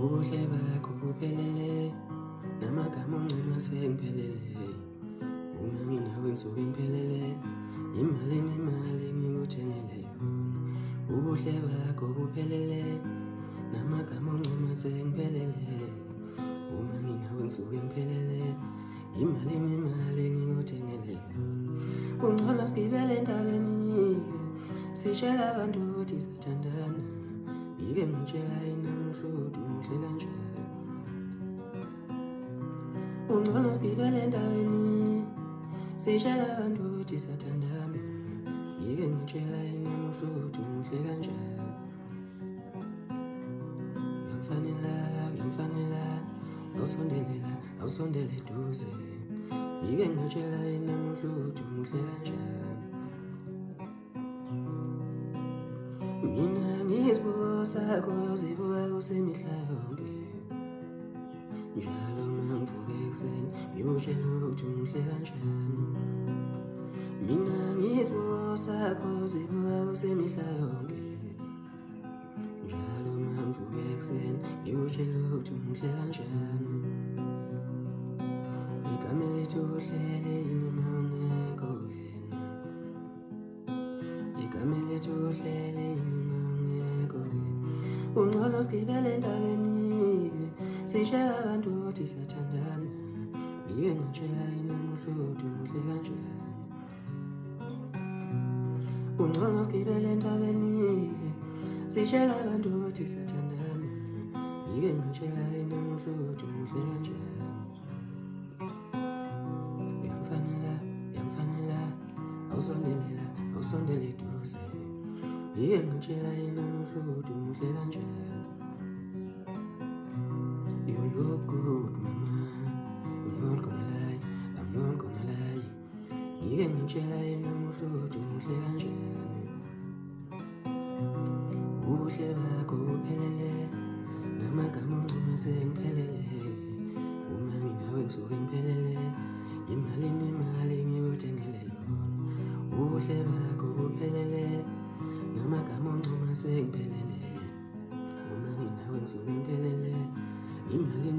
ubuhle bakho buphelele, namagama oncoma sengiphelele. Uma nginawe ngisuke ngiphelele, imali ngikuthengele yona. Ubuhle bakho buphelele, namagama oncoma sengiphelele. Uma nginawe ngisuke ngiphelele, imali ngikuthengele yona. Ungcono sigibele entabeni, sitshela abantu ukuthi siyathandana. Ngike ngitshela yena mhlodo ngihle kanjani. Ungcono sigibele entabeni, sitshela abantu ukuthi siyathandana. Ngike ngitshela yena mhlodo ngihle kanjani. Uyangifanela, awusondele eduze. Ngike ngitshela yena mhlodo ngihle kanjani. Mina ngiyisibuko sakho, uzibuka kusemihla yonke. Njalo mangivuka ekuseni ngiyotshela ukuthi muhle kanjani. Mina ngiyisibuko sakho, uzibuka kusemihla yonke. Njalo mangivuka ekuseni ngiyotshela ukuthi muhle kanjani. Igama lethu uhlele yini ma ungekho wena. Igama lethu uhlele yini ma ungekho wena. Ungcono sigibele entabeni, sitshela abantu ukuthi siyathandana. Ngike ngitshela yena mhlodo muhle kanjani. Ungcono sigibele entabeni, sitshela abantu ukuthi siyathandana. Ngike ngitshela yena mhlodo muhle kanjani. Uyangifanela, awusondele eduze. Ngike ngitshela yena mhlodo muhle kanjani. You look good, mama. I'm not gonna lie. Ngike ngitshela yena mhlodo muhle kanjani. Ubuhle bakho buphelele, namagama oncoma sengiphelele. Uma nginawe ngisuke ngiphelele, imali ngikuthengele yona. Ubuhle bakho buphelele, namagama oncoma sengiphelele. Uma nginawe ngisuke ngiphelele, imali